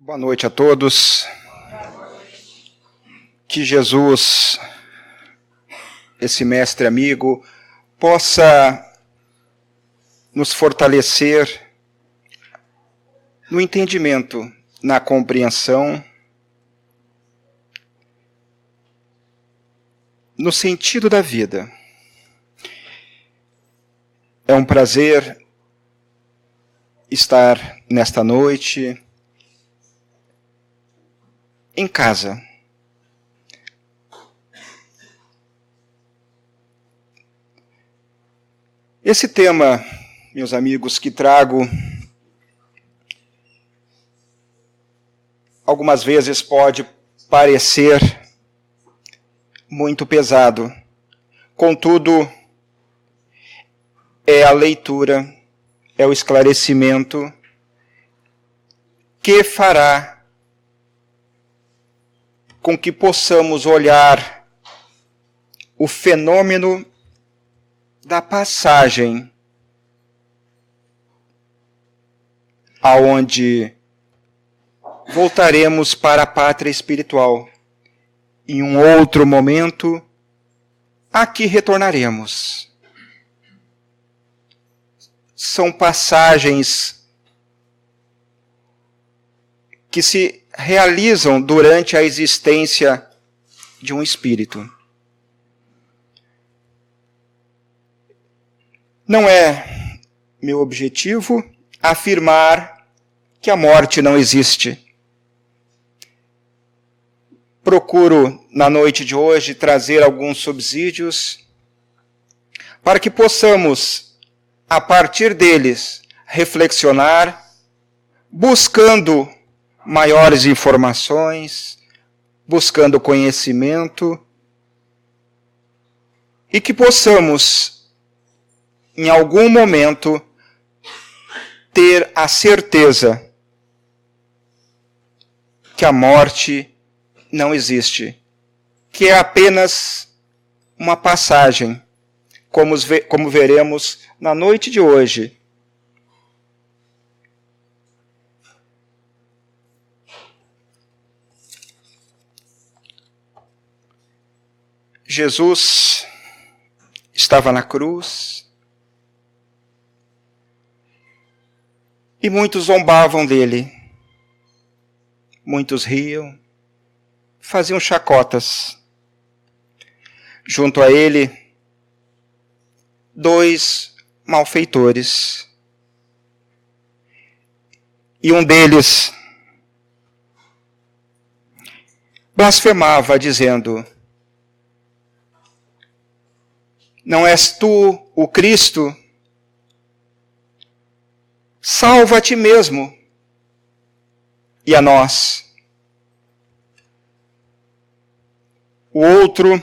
Boa noite a todos. Que Jesus, esse mestre amigo, possa nos fortalecer no entendimento, na compreensão, no sentido da vida. É um prazer estar nesta noite em casa. Esse tema, meus amigos, que trago, algumas vezes pode parecer muito pesado. Contudo, é a leitura, é o esclarecimento que fará com que possamos olhar o fenômeno da passagem aonde voltaremos para a pátria espiritual. Em um outro momento, aqui retornaremos. São passagens que se realizam durante a existência de um espírito. Não é meu objetivo afirmar que a morte não existe. Procuro, na noite de hoje, trazer alguns subsídios para que possamos, a partir deles, reflexionar, buscando maiores informações, buscando conhecimento, e que possamos, em algum momento, ter a certeza que a morte não existe, que é apenas uma passagem, como veremos na noite de hoje. Jesus estava na cruz e muitos zombavam dele, muitos riam, faziam chacotas. Junto a ele, dois malfeitores. E um deles blasfemava, dizendo: não és tu o Cristo? Salva a ti mesmo e a nós. O outro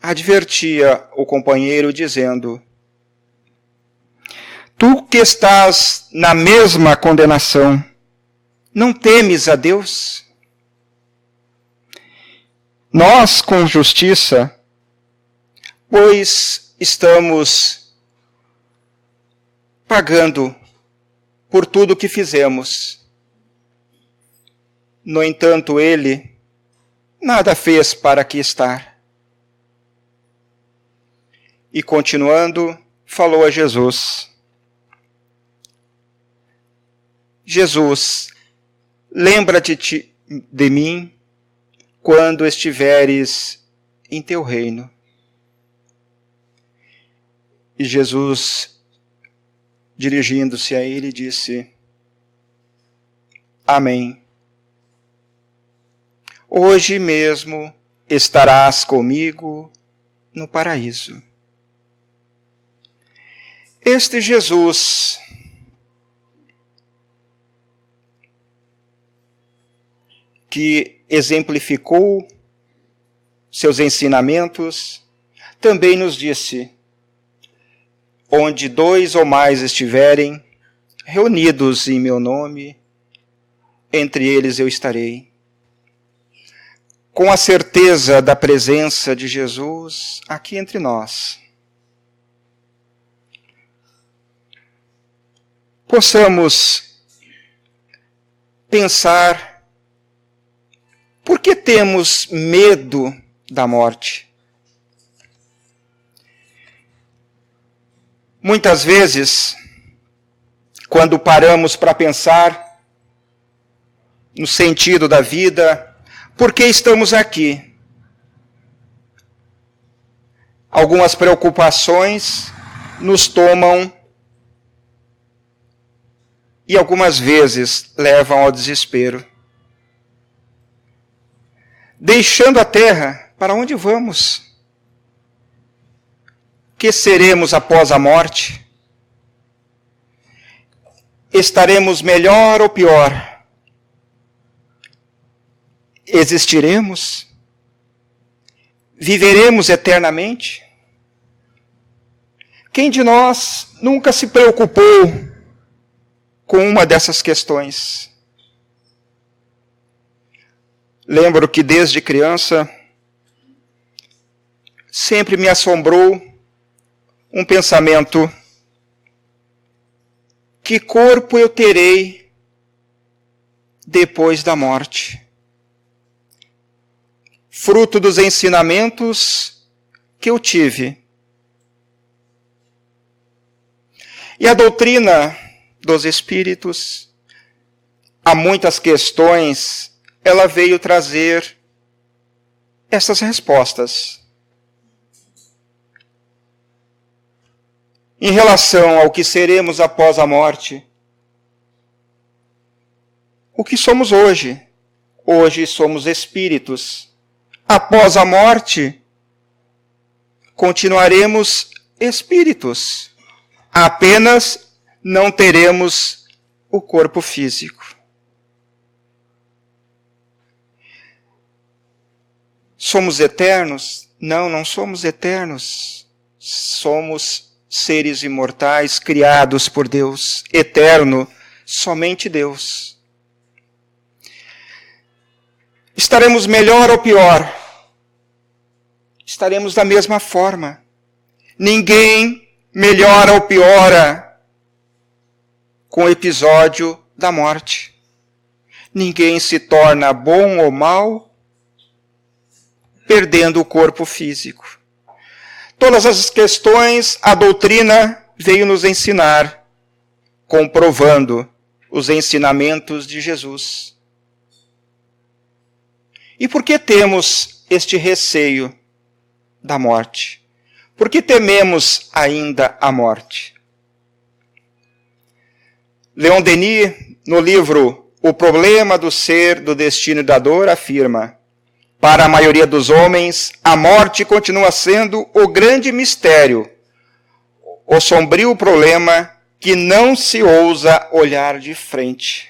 advertia o companheiro, dizendo: tu que estás na mesma condenação, não temes a Deus? Nós, com justiça, pois estamos pagando por tudo que fizemos. No entanto, ele nada fez para aqui estar. E continuando, falou a Jesus: Jesus, lembra-te de mim quando estiveres em teu reino. E Jesus, dirigindo-se a ele, disse: Amém. Hoje mesmo estarás comigo no paraíso. Este Jesus que exemplificou seus ensinamentos, também nos disse: onde dois ou mais estiverem reunidos em meu nome, entre eles eu estarei. Com a certeza da presença de Jesus aqui entre nós, possamos pensar Por que temos medo da morte? Muitas vezes, quando paramos para pensar no sentido da vida, por que estamos aqui? Algumas preocupações nos tomam e algumas vezes levam ao desespero. Deixando a terra, para onde vamos? Que seremos após a morte? Estaremos melhor ou pior? Existiremos? Viveremos eternamente? Quem de nós nunca se preocupou com uma dessas questões? Lembro que desde criança sempre me assombrou um pensamento: que corpo eu terei depois da morte? Fruto dos ensinamentos que eu tive. E a doutrina dos espíritos, há muitas questões, ela veio trazer essas respostas. Em relação ao que seremos após a morte, o que somos hoje? Hoje somos espíritos. Após a morte, continuaremos espíritos. Apenas não teremos o corpo físico. Somos eternos? Não, não somos eternos. Somos seres imortais criados por Deus. Eterno, somente Deus. Estaremos melhor ou pior? Estaremos da mesma forma. Ninguém melhora ou piora com o episódio da morte. Ninguém se torna bom ou mal perdendo o corpo físico. Todas as questões a doutrina veio nos ensinar, comprovando os ensinamentos de Jesus. E por que temos este receio da morte? Por que tememos ainda a morte? Leon Denis, no livro O Problema do Ser, do Destino e da Dor, afirma: para a maioria dos homens, a morte continua sendo o grande mistério, o sombrio problema que não se ousa olhar de frente.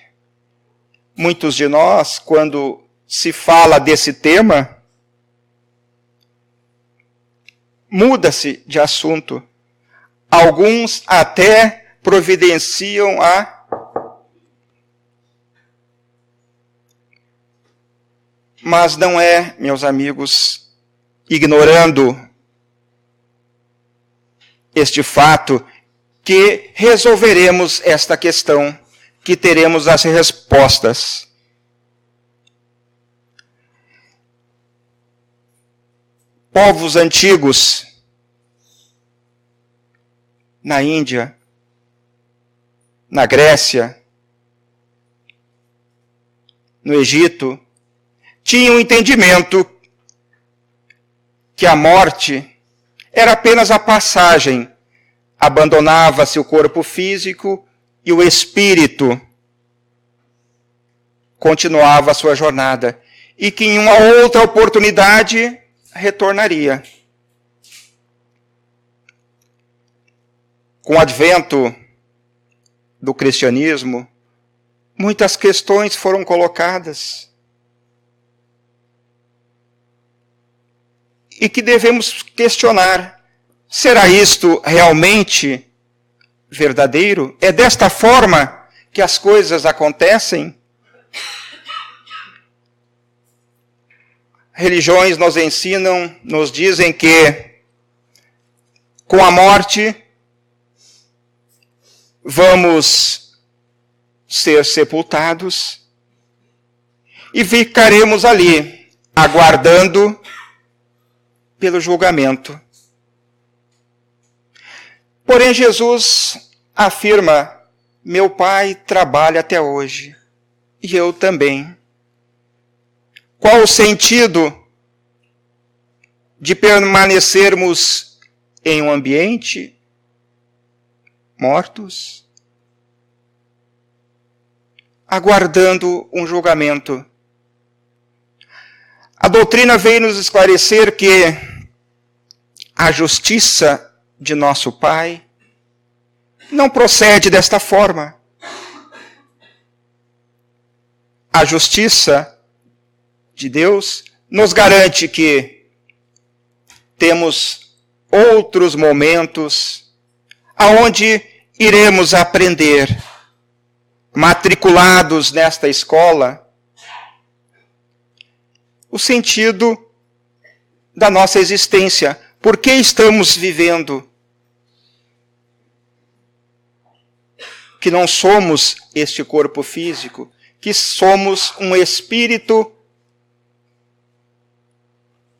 Muitos de nós, quando se fala desse tema, muda-se de assunto. Alguns até providenciam Mas não é, meus amigos, ignorando este fato, que resolveremos esta questão, que teremos as respostas. Povos antigos, na Índia, na Grécia, no Egito, tinham um entendimento que a morte era apenas a passagem. Abandonava-se o corpo físico e o espírito continuava a sua jornada. E que em uma outra oportunidade retornaria. Com o advento do cristianismo, muitas questões foram colocadas. E que devemos questionar: será isto realmente verdadeiro? É desta forma que as coisas acontecem? Religiões nos ensinam, nos dizem que com a morte vamos ser sepultados e ficaremos ali, aguardando pelo julgamento. Porém, Jesus afirma: meu Pai trabalha até hoje, e eu também. Qual o sentido de permanecermos em um ambiente mortos, aguardando um julgamento? A doutrina veio nos esclarecer que a justiça de nosso Pai não procede desta forma. A justiça de Deus nos garante que temos outros momentos aonde iremos aprender, matriculados nesta escola, o sentido da nossa existência. Por que estamos vivendo? Que não somos este corpo físico, que somos um espírito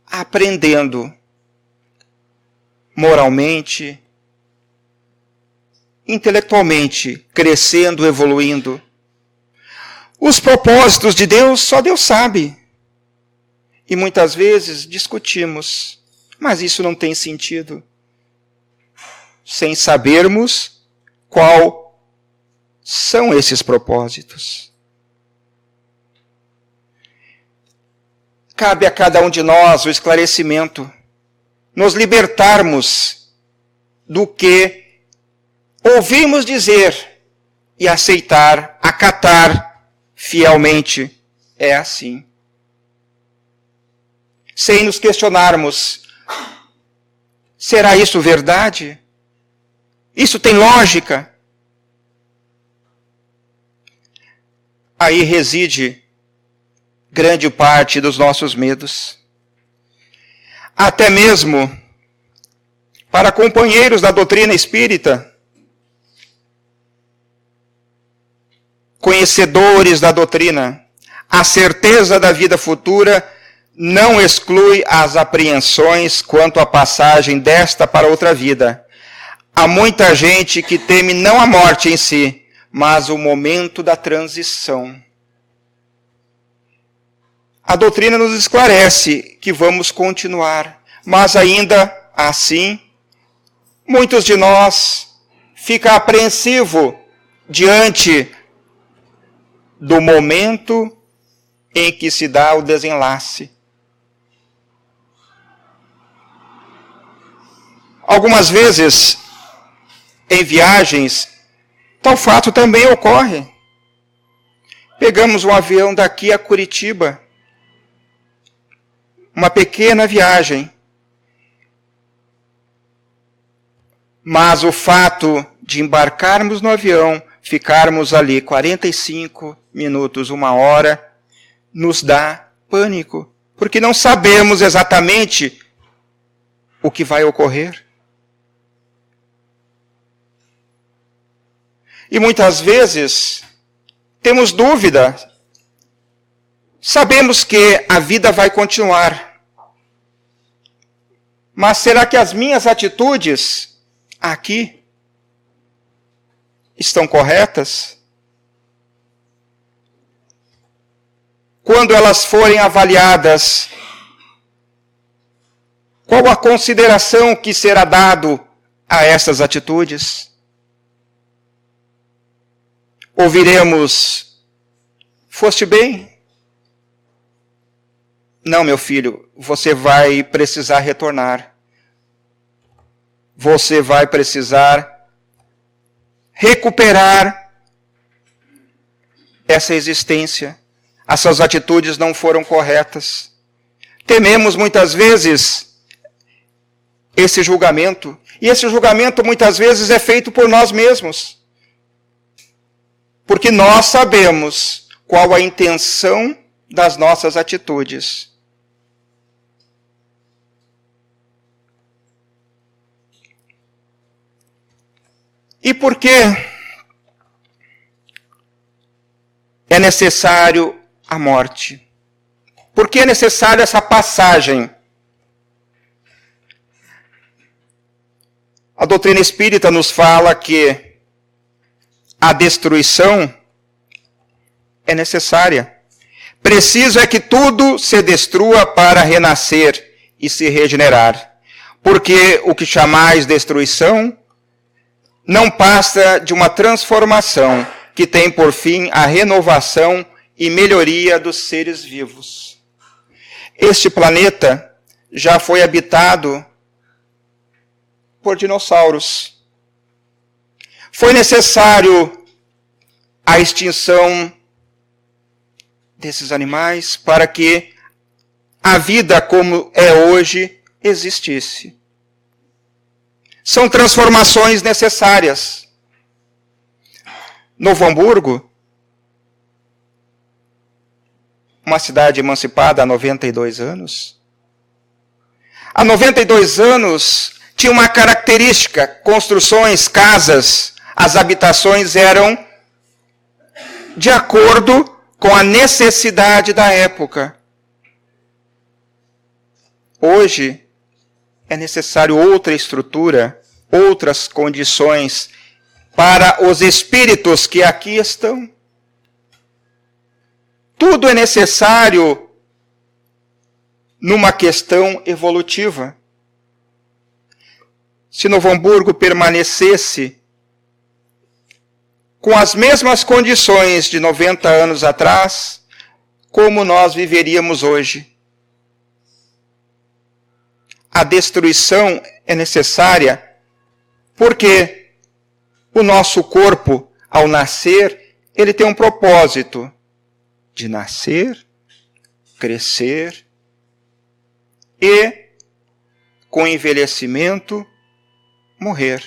aprendendo moralmente, intelectualmente, crescendo, evoluindo. Os propósitos de Deus, só Deus sabe. E muitas vezes discutimos, mas isso não tem sentido, sem sabermos qual são esses propósitos. Cabe a cada um de nós o esclarecimento, nos libertarmos do que ouvimos dizer e aceitar, acatar fielmente. É assim. Sem nos questionarmos, será isso verdade? Isso tem lógica? Aí reside grande parte dos nossos medos. Até mesmo para companheiros da doutrina espírita, conhecedores da doutrina, a certeza da vida futura não exclui as apreensões quanto à passagem desta para outra vida. Há muita gente que teme não a morte em si, mas o momento da transição. A doutrina nos esclarece que vamos continuar, mas ainda assim, muitos de nós ficam apreensivos diante do momento em que se dá o desenlace. Algumas vezes, em viagens, tal fato também ocorre. Pegamos um avião daqui a Curitiba, uma pequena viagem. Mas o fato de embarcarmos no avião, ficarmos ali 45 minutos, 1 hora, nos dá pânico, porque não sabemos exatamente o que vai ocorrer. E muitas vezes temos dúvida. Sabemos que a vida vai continuar. Mas será que as minhas atitudes aqui estão corretas? Quando elas forem avaliadas, qual a consideração que será dado a essas atitudes? Ouviremos: foste bem? Não, meu filho, você vai precisar retornar. Você vai precisar recuperar essa existência. As suas atitudes não foram corretas. Tememos muitas vezes esse julgamento. E esse julgamento muitas vezes é feito por nós mesmos. Porque nós sabemos qual a intenção das nossas atitudes. E por que é necessário a morte. Por que é necessária essa passagem? A doutrina espírita nos fala que a destruição é necessária. Preciso é que tudo se destrua para renascer e se regenerar. Porque o que chamais destruição não passa de uma transformação que tem por fim a renovação e melhoria dos seres vivos. Este planeta já foi habitado por dinossauros. Foi necessário a extinção desses animais para que a vida como é hoje existisse. São transformações necessárias. Novo Hamburgo, uma cidade emancipada há 92 anos. Há 92 anos tinha uma característica: construções, casas, as habitações eram de acordo com a necessidade da época. Hoje é necessário outra estrutura, outras condições para os espíritos que aqui estão. Tudo é necessário numa questão evolutiva. Se Novo Hamburgo permanecesse com as mesmas condições de 90 anos atrás, como nós viveríamos hoje? A destruição é necessária porque o nosso corpo, ao nascer, ele tem um propósito de nascer, crescer e, com envelhecimento, morrer.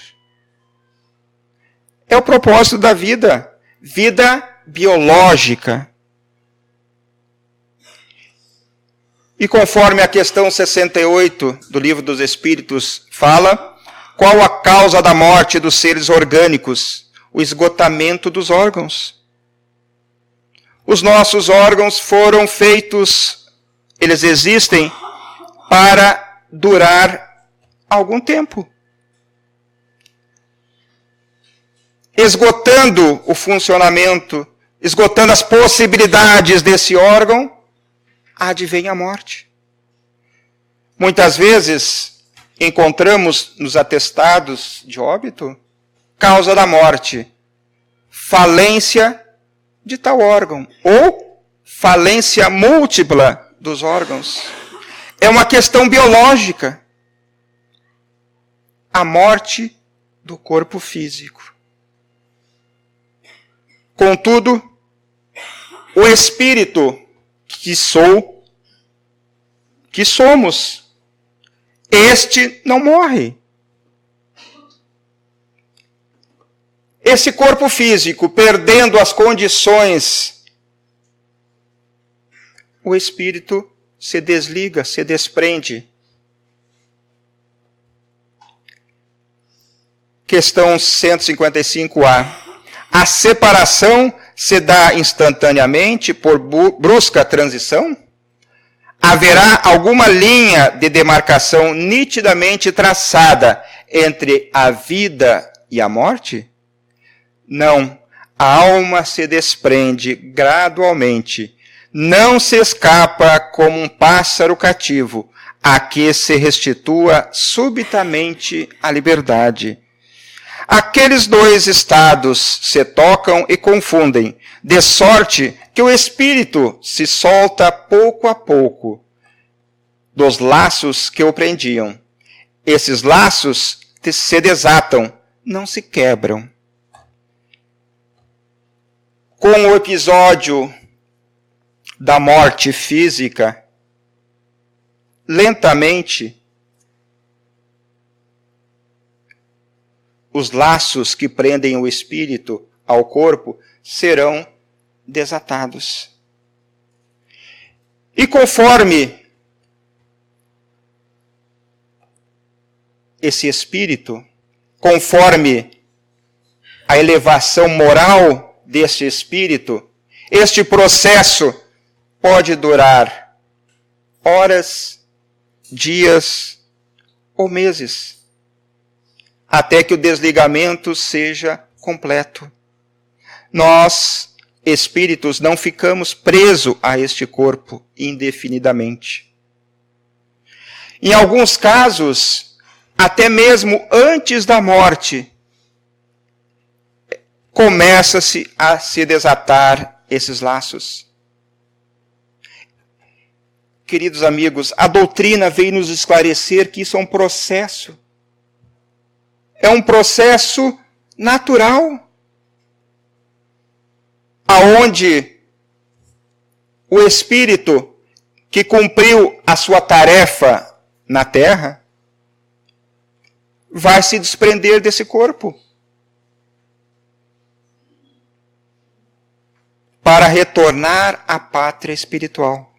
É o propósito da vida, vida biológica. E conforme a questão 68 do Livro dos Espíritos fala, qual a causa da morte dos seres orgânicos? O esgotamento dos órgãos. Os nossos órgãos foram feitos, eles existem para durar algum tempo. Esgotando o funcionamento, esgotando as possibilidades desse órgão, advém a morte. Muitas vezes encontramos nos atestados de óbito causa da morte, falência de tal órgão, ou falência múltipla dos órgãos. É uma questão biológica. A morte do corpo físico. Contudo, o espírito que somos, este não morre. Esse corpo físico, perdendo as condições, o espírito se desliga, se desprende. Questão 155A. A separação se dá instantaneamente por brusca transição? Haverá alguma linha de demarcação nitidamente traçada entre a vida e a morte? Não. A alma se desprende gradualmente. Não se escapa como um pássaro cativo, a que se restitua subitamente a liberdade. Aqueles dois estados se tocam e confundem, de sorte que o espírito se solta pouco a pouco dos laços que o prendiam. Esses laços se desatam, não se quebram. Com o episódio da morte física, lentamente, os laços que prendem o espírito ao corpo serão desatados. E conforme esse espírito, conforme a elevação moral deste espírito, este processo pode durar horas, dias ou meses, até que o desligamento seja completo. Nós, espíritos, não ficamos presos a este corpo indefinidamente. Em alguns casos, até mesmo antes da morte, começa-se a se desatar esses laços. Queridos amigos, a doutrina veio nos esclarecer que isso é um processo. É um processo natural. Aonde o espírito que cumpriu a sua tarefa na terra vai se desprender desse corpo para retornar à pátria espiritual.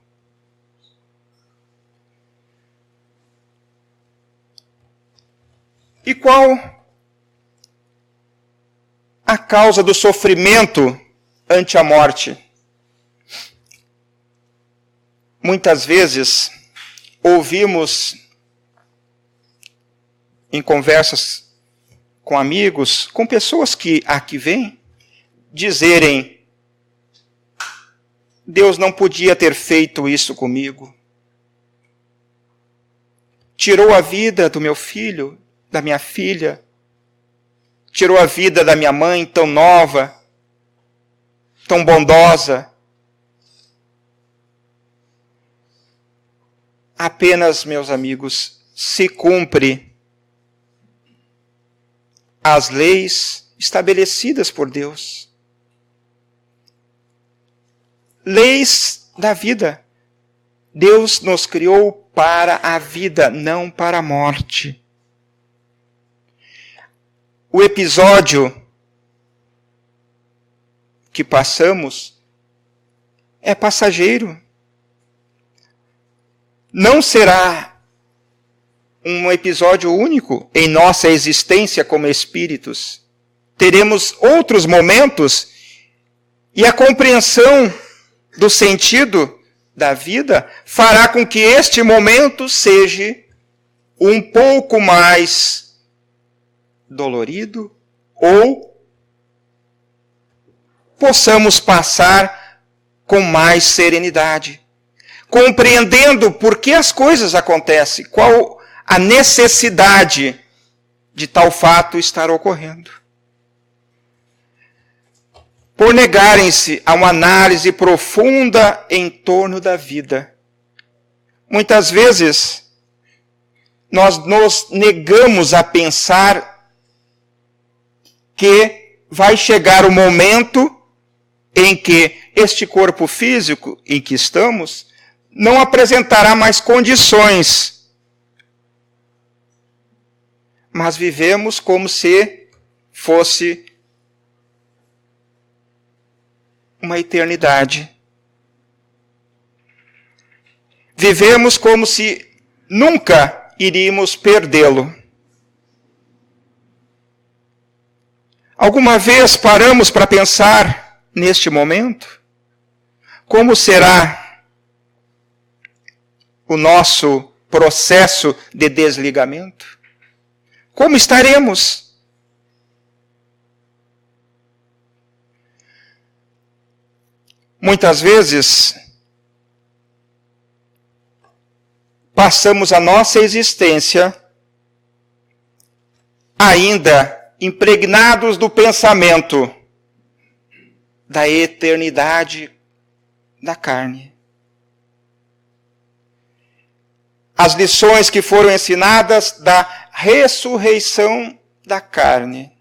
E qual a causa do sofrimento ante a morte? Muitas vezes ouvimos em conversas com amigos, com pessoas que aqui vêm, dizerem: Deus não podia ter feito isso comigo. Tirou a vida do meu filho, da minha filha, tirou a vida da minha mãe tão nova, tão bondosa. Apenas, meus amigos, se cumpre as leis estabelecidas por Deus. Leis da vida. Deus nos criou para a vida, não para a morte. O episódio que passamos é passageiro. Não será um episódio único em nossa existência como espíritos. Teremos outros momentos e a compreensão do sentido da vida fará com que este momento seja um pouco mais dolorido ou possamos passar com mais serenidade, compreendendo por que as coisas acontecem, qual a necessidade de tal fato estar ocorrendo. Por negarem-se a uma análise profunda em torno da vida. Muitas vezes, nós nos negamos a pensar que vai chegar o momento em que este corpo físico em que estamos não apresentará mais condições. Mas vivemos como se fosse uma eternidade. Vivemos como se nunca iríamos perdê-lo. Alguma vez paramos para pensar neste momento? Como será o nosso processo de desligamento? Como estaremos? Muitas vezes, passamos a nossa existência ainda impregnados do pensamento da eternidade da carne. As lições que foram ensinadas da ressurreição da carne.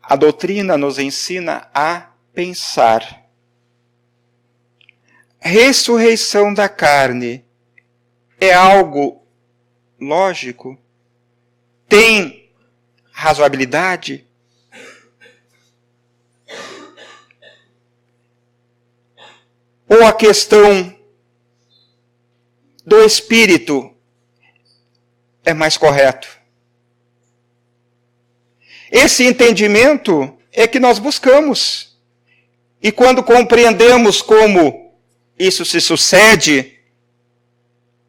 A doutrina nos ensina a pensar. Ressurreição da carne é algo lógico? Tem razoabilidade? Ou a questão do espírito é mais correto? Esse entendimento é que nós buscamos. E quando compreendemos como isso se sucede,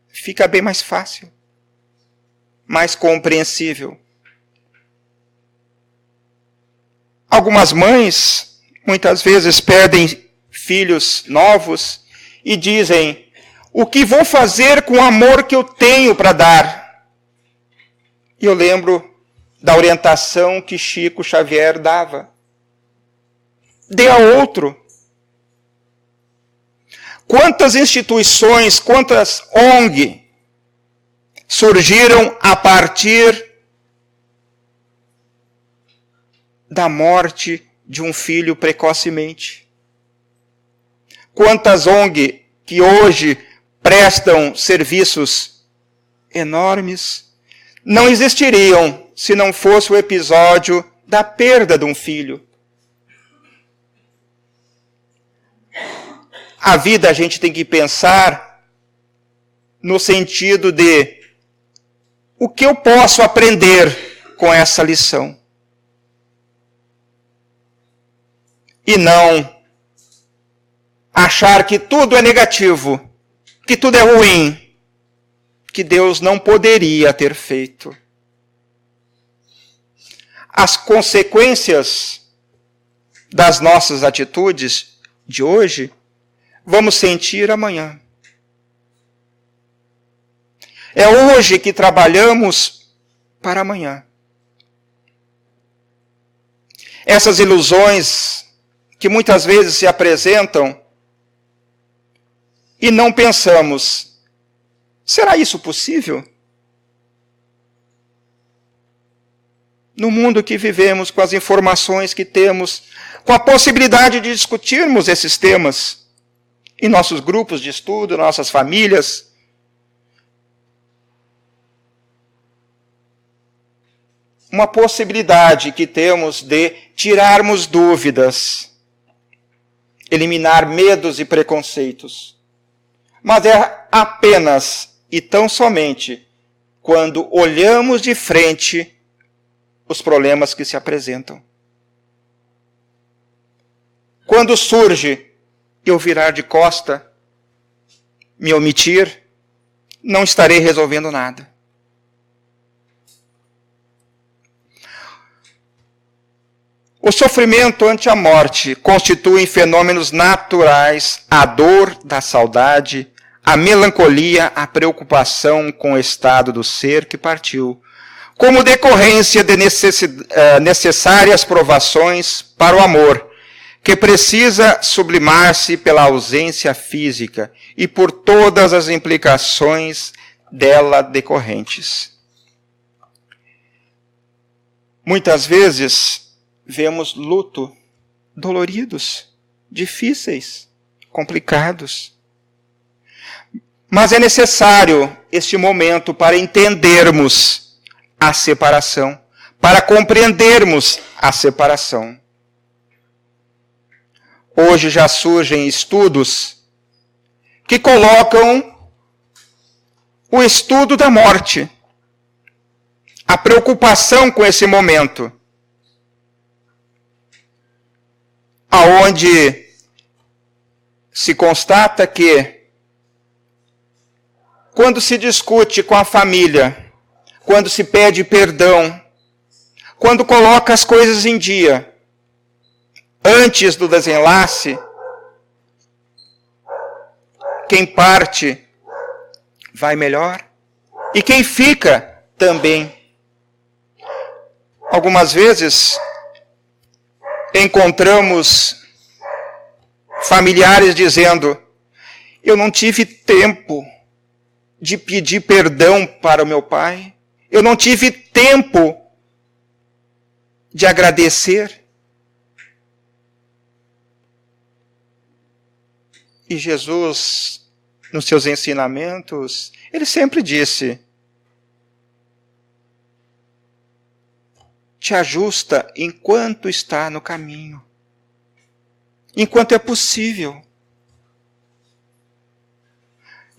fica bem mais fácil, mais compreensível. Algumas mães, muitas vezes, perdem filhos novos e dizem: o que vou fazer com o amor que eu tenho para dar? E eu lembro da orientação que Chico Xavier dava: dê a outro. Quantas instituições, quantas ONG surgiram a partir da morte de um filho precocemente? Quantas ONG que hoje prestam serviços enormes não existiriam se não fosse o episódio da perda de um filho. A vida a gente tem que pensar no sentido de: o que eu posso aprender com essa lição? E não achar que tudo é negativo, que tudo é ruim, que Deus não poderia ter feito. As consequências das nossas atitudes de hoje vamos sentir amanhã. É hoje que trabalhamos para amanhã. Essas ilusões que muitas vezes se apresentam e não pensamos: será isso possível? No mundo que vivemos, com as informações que temos, com a possibilidade de discutirmos esses temas em nossos grupos de estudo, nossas famílias, uma possibilidade que temos de tirarmos dúvidas, eliminar medos e preconceitos. Mas é apenas e tão somente quando olhamos de frente os problemas que se apresentam. Quando surge eu virar de costa, me omitir, não estarei resolvendo nada. O sofrimento ante a morte constitui fenômenos naturais a dor da saudade, a melancolia, a preocupação com o estado do ser que partiu, como decorrência de necessárias provações para o amor, que precisa sublimar-se pela ausência física e por todas as implicações dela decorrentes. Muitas vezes vemos luto doloridos, difíceis, complicados. Mas é necessário este momento para entendermos a separação, para compreendermos a separação. Hoje já surgem estudos que colocam o estudo da morte, a preocupação com esse momento, aonde se constata que quando se discute com a família, quando se pede perdão, quando coloca as coisas em dia, antes do desenlace, quem parte vai melhor e quem fica também. Algumas vezes encontramos familiares dizendo: eu não tive tempo de pedir perdão para o meu pai, eu não tive tempo de agradecer. E Jesus, nos seus ensinamentos, ele sempre disse: te ajusta enquanto está no caminho, enquanto é possível.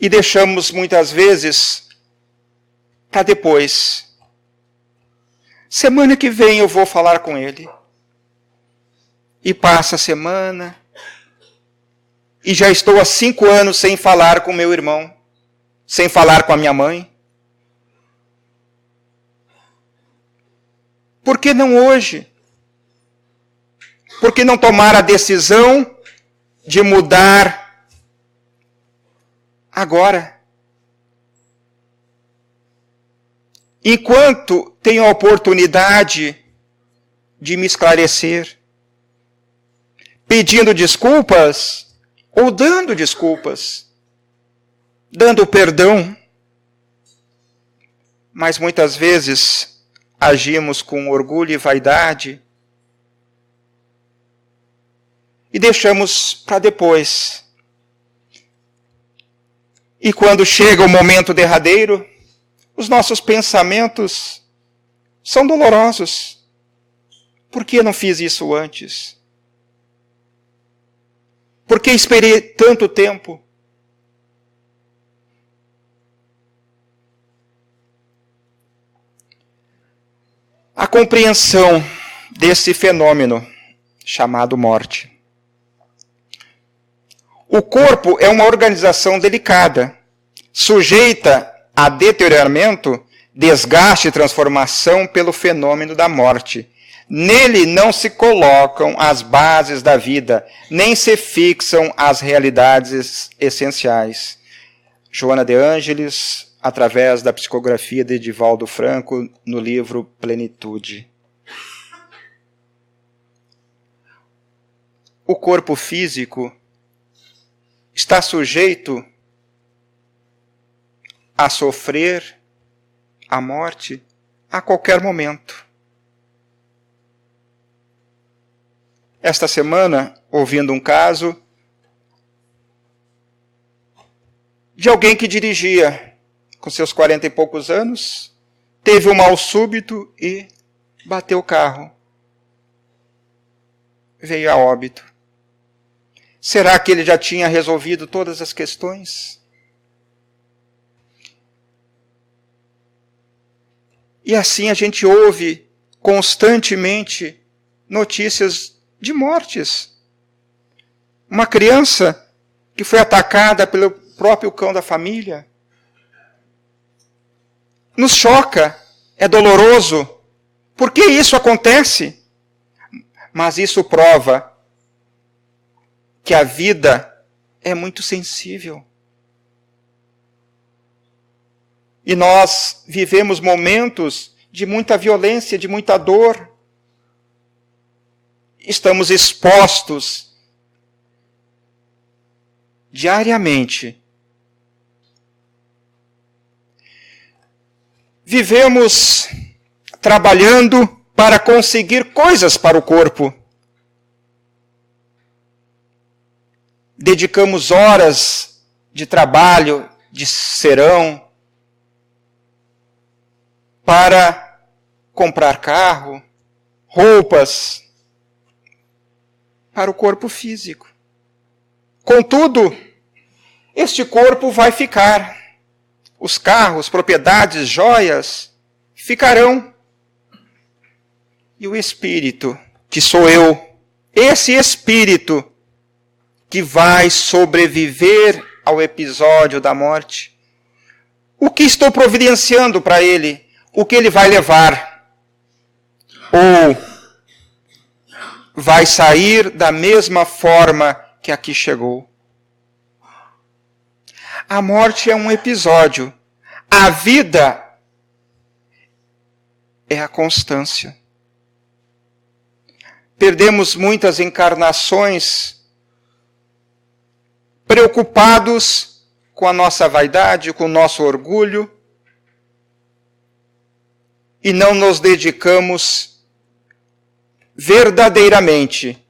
E deixamos muitas vezes para depois. Semana que vem eu vou falar com ele. E passa a semana, e já estou há 5 anos sem falar com meu irmão, sem falar com a minha mãe. Por que não hoje? Por que não tomar a decisão de mudar agora? Enquanto tenho a oportunidade de me esclarecer, pedindo desculpas ou dando desculpas, dando perdão, mas muitas vezes agimos com orgulho e vaidade e deixamos para depois. E quando chega o momento derradeiro, os nossos pensamentos são dolorosos. Por que eu não fiz isso antes? Por que esperei tanto tempo? A compreensão desse fenômeno chamado morte. O corpo é uma organização delicada, sujeita a deterioramento, desgaste e transformação pelo fenômeno da morte. Nele não se colocam as bases da vida, nem se fixam as realidades essenciais. Joana de Ângeles, através da psicografia de Divaldo Franco, no livro Plenitude. O corpo físico está sujeito a sofrer a morte a qualquer momento. Esta semana, ouvindo um caso de alguém que dirigia com seus 40 e poucos anos, teve um mal súbito e bateu o carro. Veio a óbito. Será que ele já tinha resolvido todas as questões? E assim a gente ouve constantemente notícias de mortes. Uma criança que foi atacada pelo próprio cão da família. Nos choca, é doloroso. Por que isso acontece? Mas isso prova que a vida é muito sensível. E nós vivemos momentos de muita violência, de muita dor. Estamos expostos diariamente. Vivemos trabalhando para conseguir coisas para o corpo. Dedicamos horas de trabalho, de serão, para comprar carro, roupas, para o corpo físico. Contudo, este corpo vai ficar. Os carros, propriedades, joias, ficarão. E o espírito, que sou eu, esse espírito que vai sobreviver ao episódio da morte, o que estou providenciando para ele? O que ele vai levar? Ou vai sair da mesma forma que aqui chegou? A morte é um episódio. A vida é a constância. Perdemos muitas encarnações preocupados com a nossa vaidade, com o nosso orgulho, e não nos dedicamos verdadeiramente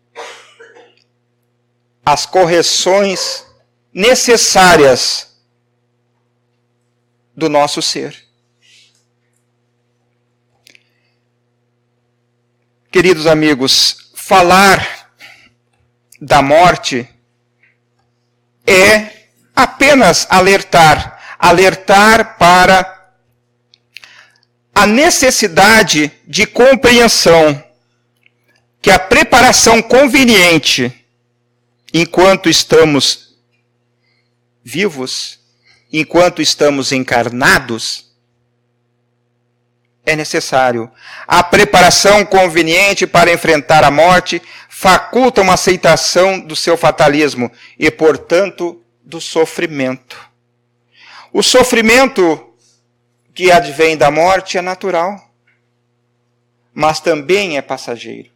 às correções necessárias do nosso ser. Queridos amigos, falar da morte é apenas alertar para a necessidade de compreensão que a preparação conveniente enquanto estamos vivos, enquanto estamos encarnados, é necessário. A preparação conveniente para enfrentar a morte faculta uma aceitação do seu fatalismo e, portanto, do sofrimento. O sofrimento que advém da morte é natural, mas também é passageiro.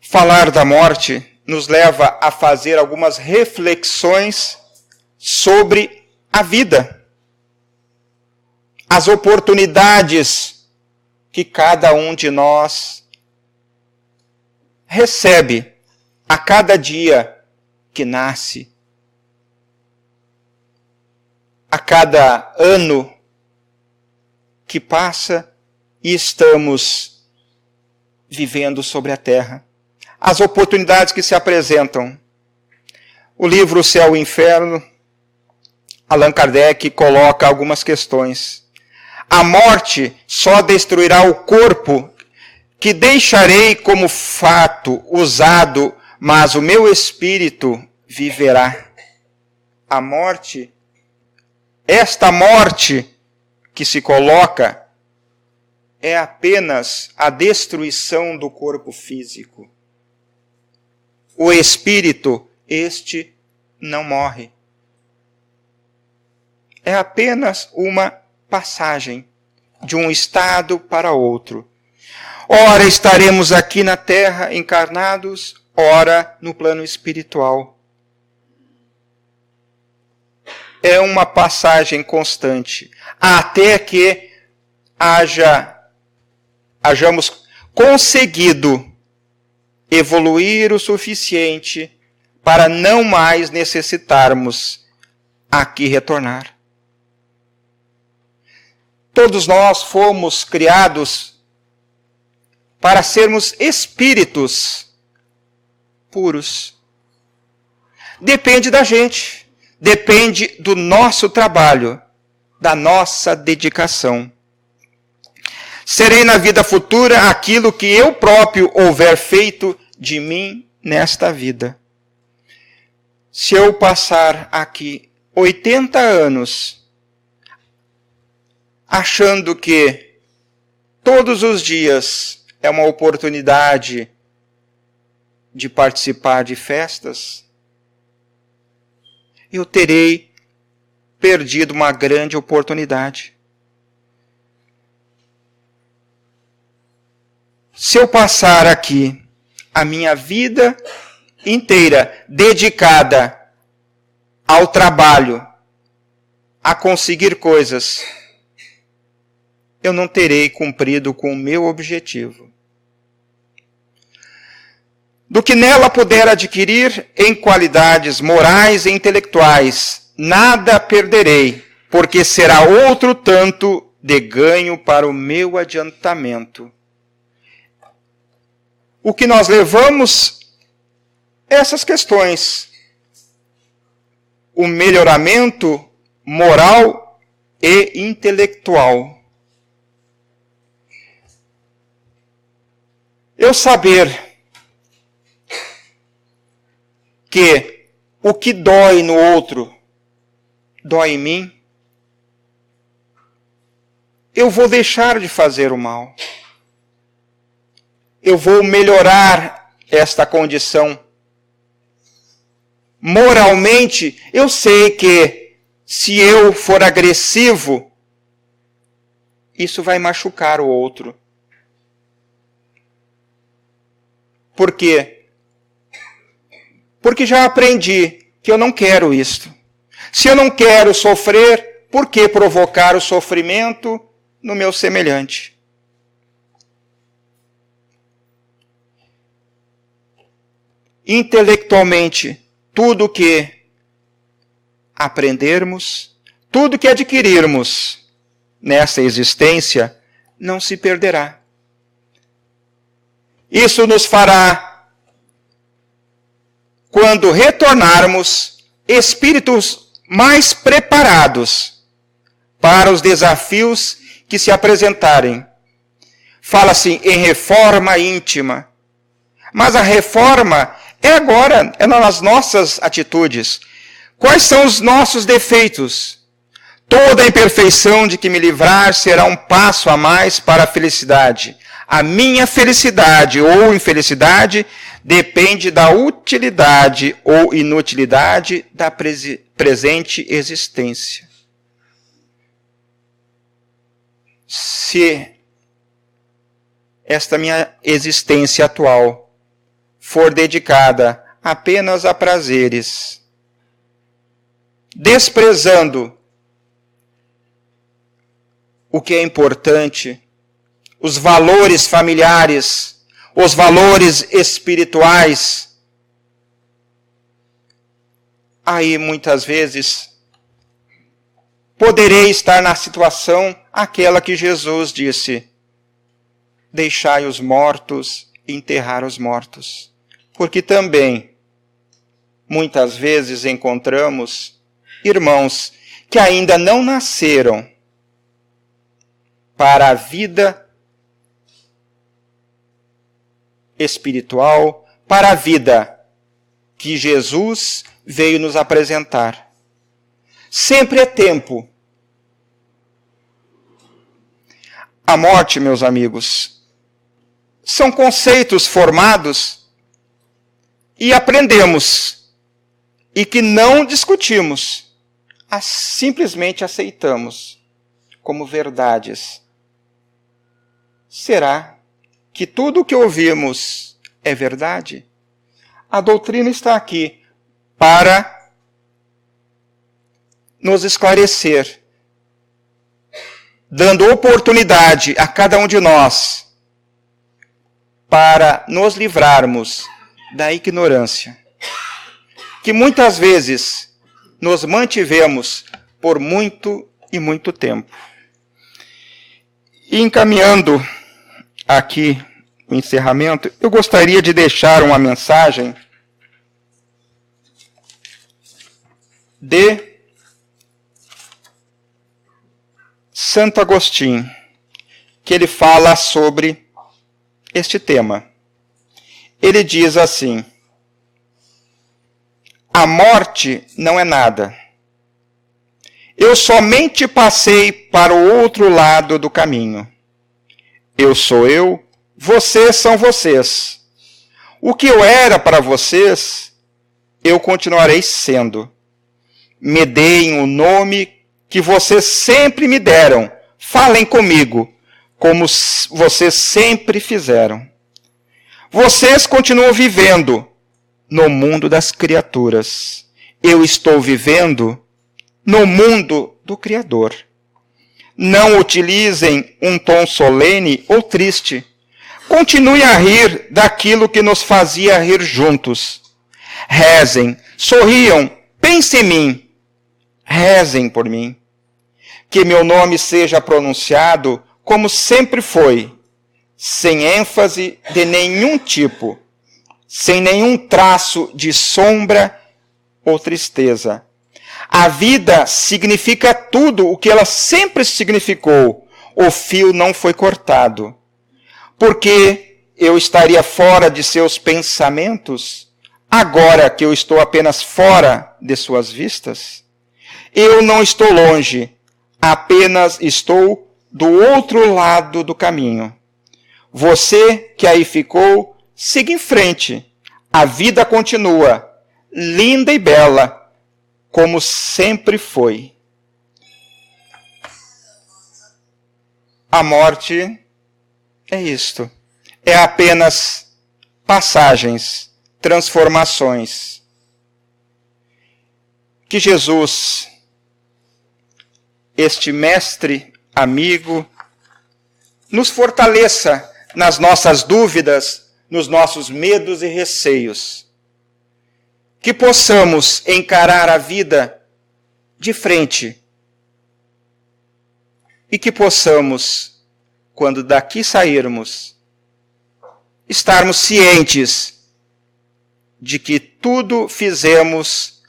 Falar da morte nos leva a fazer algumas reflexões sobre a vida, as oportunidades que cada um de nós recebe a cada dia que nasce, a cada ano que passa e estamos vivendo sobre a terra. As oportunidades que se apresentam. O livro O Céu e o Inferno, Allan Kardec coloca algumas questões. A morte só destruirá o corpo que deixarei como fato usado, mas o meu espírito viverá. A morte, esta morte que se coloca, é apenas a destruição do corpo físico. O espírito, este não morre. É apenas uma passagem de um estado para outro. Ora estaremos aqui na terra encarnados, ora no plano espiritual. É uma passagem constante, até que hajamos conseguido evoluir o suficiente para não mais necessitarmos aqui retornar. Todos nós fomos criados para sermos espíritos puros. Depende da gente, depende do nosso trabalho, da nossa dedicação. Serei na vida futura aquilo que eu próprio houver feito de mim nesta vida. Se eu passar aqui 80 anos achando que todos os dias é uma oportunidade de participar de festas, eu terei perdido uma grande oportunidade. Se eu passar aqui a minha vida inteira dedicada ao trabalho, a conseguir coisas, eu não terei cumprido com o meu objetivo. Do que nela puder adquirir em qualidades morais e intelectuais, nada perderei, porque será outro tanto de ganho para o meu adiantamento. O que nós levamos essas questões, o melhoramento moral e intelectual. Eu saber que o que dói no outro dói em mim, eu vou deixar de fazer o mal. Eu vou melhorar esta condição. Moralmente, eu sei que se eu for agressivo, isso vai machucar o outro. Por quê? Porque já aprendi que eu não quero isto. Se eu não quero sofrer, por que provocar o sofrimento no meu semelhante? Intelectualmente, tudo que aprendermos, tudo que adquirirmos nessa existência, não se perderá. Isso nos fará, quando retornarmos, espíritos mais preparados para os desafios que se apresentarem. Fala-se em reforma íntima. Mas a reforma é agora, é nas nossas atitudes. Quais são os nossos defeitos? Toda a imperfeição de que me livrar será um passo a mais para a felicidade. A minha felicidade ou infelicidade depende da utilidade ou inutilidade da presente existência. Se esta minha existência atual for dedicada apenas a prazeres, desprezando o que é importante, os valores familiares, os valores espirituais, aí muitas vezes poderei estar na situação aquela que Jesus disse: deixai os mortos enterrar os mortos. Porque também, muitas vezes encontramos irmãos que ainda não nasceram para a vida espiritual, para a vida que Jesus veio nos apresentar. Sempre é tempo. A morte, meus amigos, são conceitos formados e aprendemos e que não discutimos, simplesmente aceitamos como verdades. Será que tudo o que ouvimos é verdade? A doutrina está aqui para nos esclarecer, dando oportunidade a cada um de nós para nos livrarmos da ignorância, que muitas vezes nos mantivemos por muito e muito tempo. E encaminhando aqui o encerramento, eu gostaria de deixar uma mensagem de Santo Agostinho, que ele fala sobre este tema. Ele diz assim: a morte não é nada. Eu somente passei para o outro lado do caminho. Eu sou eu, vocês são vocês. O que eu era para vocês, eu continuarei sendo. Me deem o nome que vocês sempre me deram. Falem comigo, como vocês sempre fizeram. Vocês continuam vivendo no mundo das criaturas. Eu estou vivendo no mundo do Criador. Não utilizem um tom solene ou triste. Continue a rir daquilo que nos fazia rir juntos. Rezem, sorriam, pensem em mim. Rezem por mim. Que meu nome seja pronunciado como sempre foi, sem ênfase de nenhum tipo, sem nenhum traço de sombra ou tristeza. A vida significa tudo o que ela sempre significou. O fio não foi cortado. Porque eu estaria fora de seus pensamentos, agora que eu estou apenas fora de suas vistas? Eu não estou longe, apenas estou do outro lado do caminho. Você que aí ficou, siga em frente. A vida continua, linda e bela, como sempre foi. A morte é isto. É apenas passagens, transformações. Que Jesus, este mestre amigo, nos fortaleça nas nossas dúvidas, nos nossos medos e receios. Que possamos encarar a vida de frente e que possamos, quando daqui sairmos, estarmos cientes de que tudo fizemos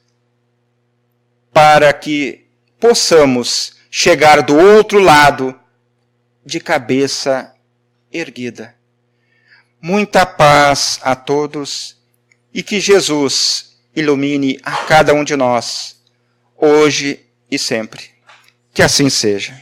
para que possamos chegar do outro lado de cabeça erguida. Muita paz a todos e que Jesus ilumine a cada um de nós, hoje e sempre. Que assim seja.